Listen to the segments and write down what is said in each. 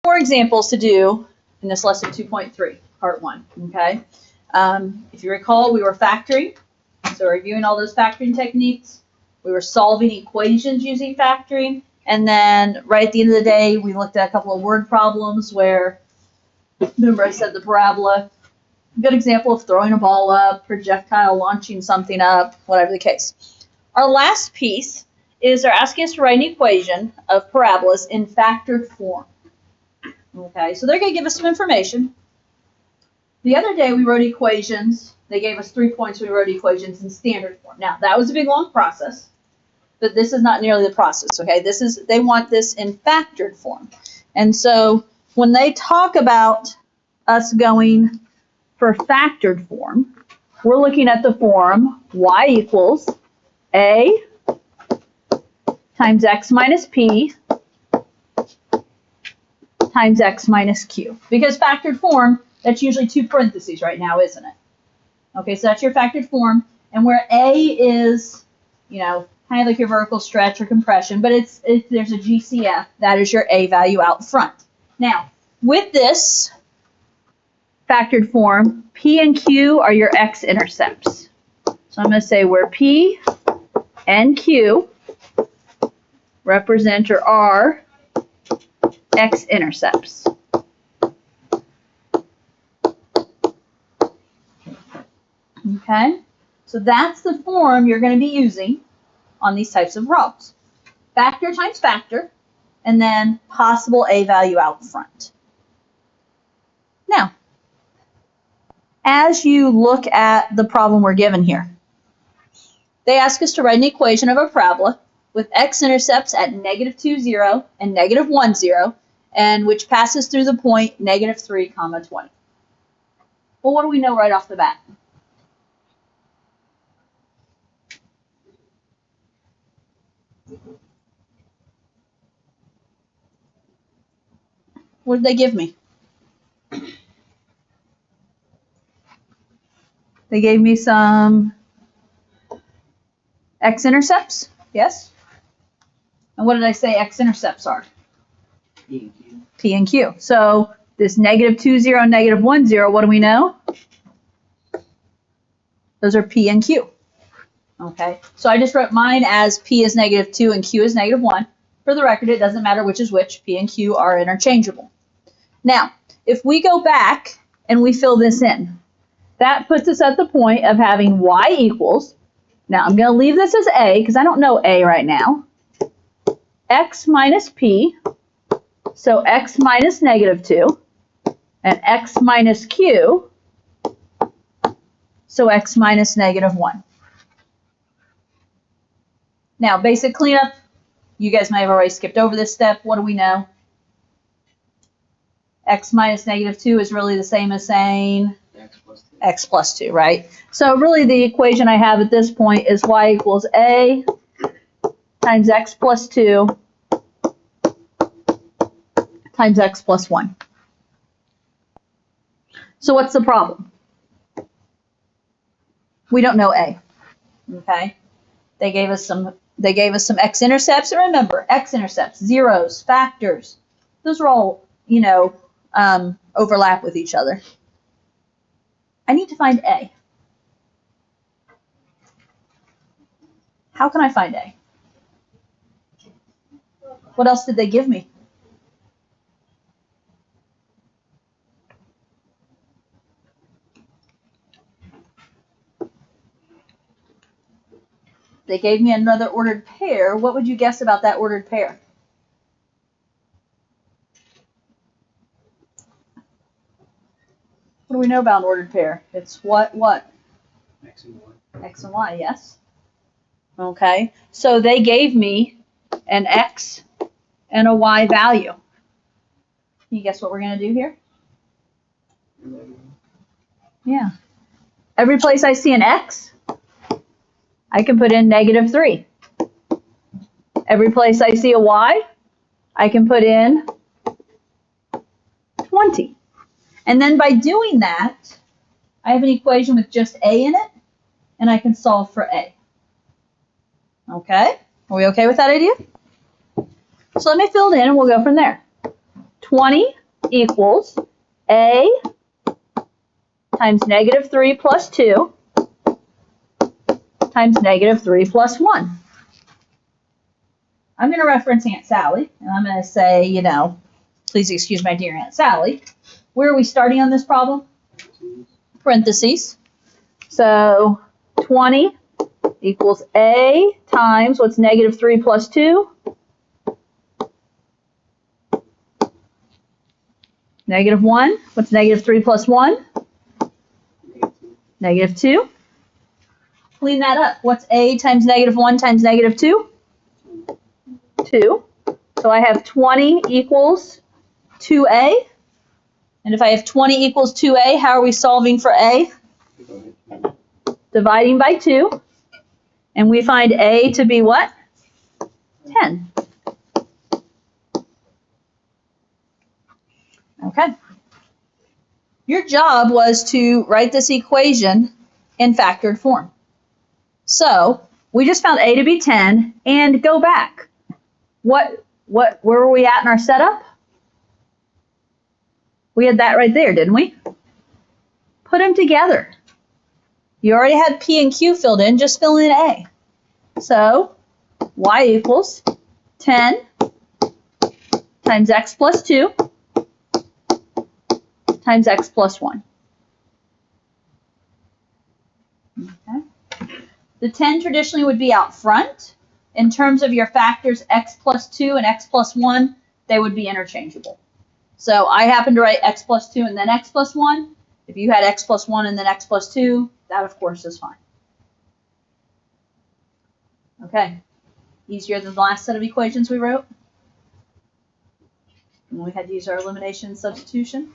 more examples to do in this lesson 2.3, part 1, okay? If you recall, we were factoring, so reviewing all those factoring techniques. We were solving equations using factoring, and then right at the end of the day, we looked at a couple of word problems where, remember I said the parabola, good example of throwing a ball up, projectile launching something up, whatever the case. Our last piece is they're asking us to write an equation of parabolas in factored form. Okay, so they're going to give us some information. The other day we wrote equations. They gave us 3 points. We wrote equations in standard form. Now, that was a big, long process, but this is not nearly the process, okay? They want this in factored form. And so when they talk about us going for factored form, we're looking at the form y equals a times x minus p times x minus q. Because factored form, that's usually 2 parentheses right now, isn't it? Okay, so that's your factored form. And where a is, you know, kind of like your vertical stretch or compression, but if there's a GCF, that is your a value out front. Now, with this factored form, p and q are your x-intercepts. So I'm going to say where p and q represent or are x-intercepts. Okay, so that's the form you're going to be using on these types of problems. Factor times factor, and then possible a value out front. Now, as you look at the problem we're given here, they ask us to write an equation of a parabola with x-intercepts at -2, 0 and -1, 0, and which passes through the point -3, 20. Well, what do we know right off the bat? What did they give me? They gave me some x-intercepts, yes? And what did I say x-intercepts are? P and Q. P and Q. So this -2, 0 and -1, 0, what do we know? Those are P and Q. Okay, so I just wrote mine as P is -2 and Q is -1. For the record, it doesn't matter which is which. P and Q are interchangeable. Now, if we go back and we fill this in, that puts us at the point of having y equals, now I'm going to leave this as a because I don't know a right now, x minus p, so x minus -2, and x minus q, so x minus -1. Now, basic cleanup, you guys might have already skipped over this step. What do we know? X minus -2 is really the same as saying x plus 2, right? So really the equation I have at this point is y equals a times x plus 2 times x plus 1. So what's the problem? We don't know a, okay? They gave us some x-intercepts, and remember, x-intercepts, zeros, factors, those are all, you know, overlap with each other. I need to find a. How can I find a? What else did they give me? They gave me another ordered pair. What would you guess about that ordered pair? What do we know about an ordered pair? It's what? X and Y. X and Y, yes. Okay, so they gave me an X and a Y value. Can you guess what we're going to do here? 11. Yeah. Every place I see an X, I can put in -3. Every place I see a Y, I can put in 20. And then by doing that, I have an equation with just a in it, and I can solve for a. Okay? Are we okay with that idea? So let me fill it in, and we'll go from there. 20 equals A times negative 3 plus 2 times negative 3 plus 1. I'm going to reference Aunt Sally, and I'm going to say, you know, please excuse my dear Aunt Sally. Where are we starting on this problem? Parentheses. So 20 equals A times, what's negative 3 plus 2? Negative 1. What's negative 3 plus 1? Negative 2. Clean that up. What's A times negative 1 times negative 2? 2. So I have 20 equals 2A. And if I have 20 equals 2A, how are we solving for A? Dividing by 2. And we find A to be what? 10. Okay. Your job was to write this equation in factored form. So we just found A to be 10 and go back. Where were we at in our setup? We had that right there, didn't we? Put them together. You already had P and Q filled in, just fill in A. So y equals 10 times x plus 2 times x plus 1. Okay. The 10 traditionally would be out front. In terms of your factors x plus 2 and x plus 1, they would be interchangeable. So I happen to write x plus 2 and then x plus 1. If you had x plus 1 and then x plus 2, that of course is fine. Okay. Easier than the last set of equations we wrote? And we had to use our elimination and substitution.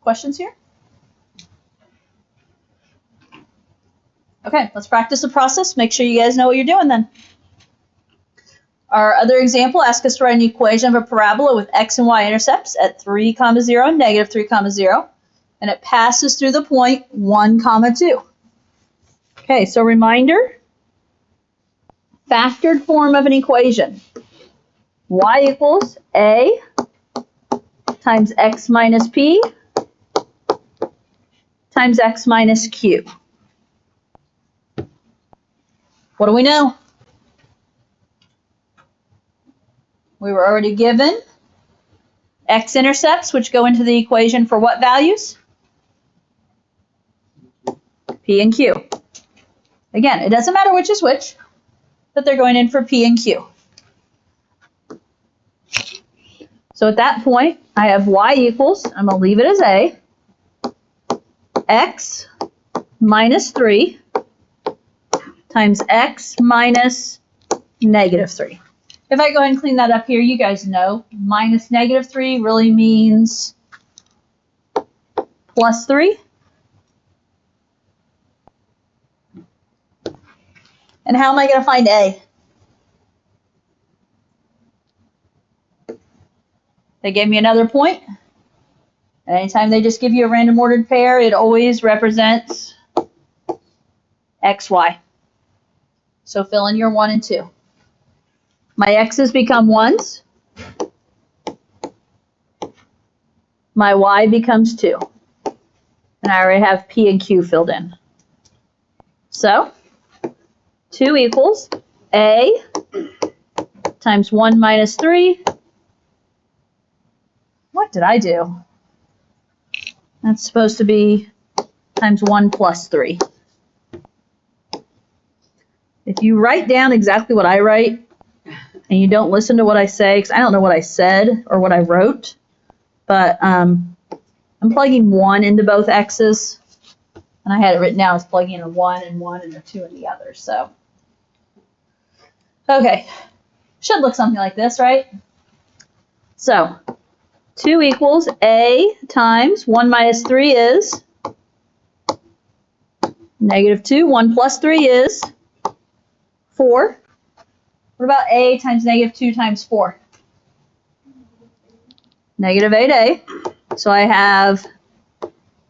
Questions here? Okay, let's practice the process. Make sure you guys know what you're doing then. Our other example asks us to write an equation of a parabola with x and y intercepts at 3, 0 and negative 3, 0, and it passes through the point 1, 2. Okay, so reminder, factored form of an equation. Y equals A times x minus P times x minus Q. What do we know? We were already given x-intercepts, which go into the equation for what values? P and Q. Again, it doesn't matter which is which, but they're going in for P and Q. So at that point, I have y equals, I'm going to leave it as A, x minus 3 times x minus negative 3. If I go ahead and clean that up here, you guys know minus negative 3 really means plus 3. And how am I going to find A? They gave me another point. And anytime they just give you a random ordered pair, it always represents xy. So fill in your 1 and 2. My x's become 1s. My y becomes 2. And I already have P and Q filled in. So 2 equals A times 1 minus 3. What did I do? That's supposed to be times 1 plus 3. If you write down exactly what I write and you don't listen to what I say, because I don't know what I said or what I wrote, but I'm plugging 1 into both x's, and I had it written down as plugging in a 1 and 1 and a 2 in the other. So, okay, should look something like this, right? So 2 equals A times 1 minus 3 is negative 2. 1 plus 3 is 4. What about A times negative 2 times 4? Negative 8A. So I have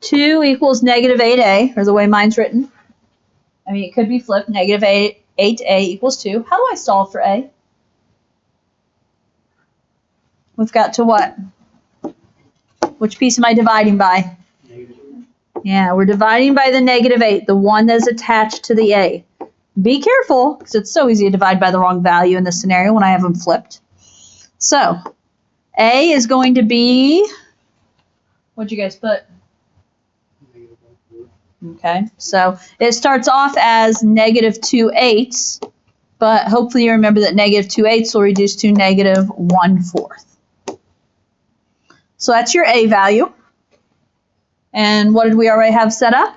2 equals negative 8A, or the way mine's written. I mean, it could be flipped. Negative 8A equals 2. How do I solve for A? We've got to what? Which piece am I dividing by? Negative. Yeah, we're dividing by the -8, the one that's attached to the A. Be careful, because it's so easy to divide by the wrong value in this scenario when I have them flipped. So, A is going to be, what'd you guys put? Negative 1/4. Okay, so it starts off as -2/8, but hopefully you remember that -2/8 will reduce to -1/4. So that's your A value. And what did we already have set up?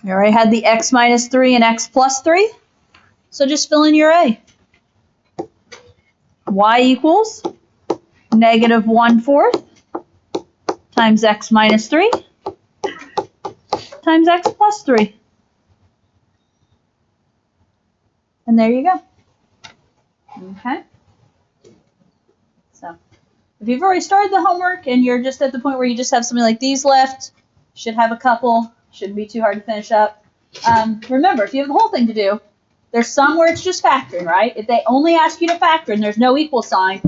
We already had the x minus 3 and x plus 3. So just fill in your A. Y equals -1/4 times x minus 3 times x plus 3. And there you go. Okay. So if you've already started the homework and you're just at the point where you just have something like these left, should have a couple, shouldn't be too hard to finish up. Remember, if you have the whole thing to do, there's some where it's just factoring, right? If they only ask you to factor and there's no equal sign,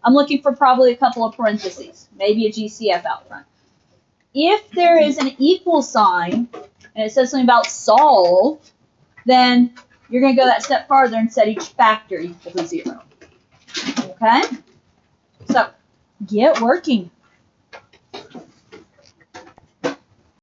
I'm looking for probably a couple of parentheses, maybe a GCF out front. If there is an equal sign and it says something about solve, then you're going to go that step farther and set each factor equal to 0. Okay? So, get working.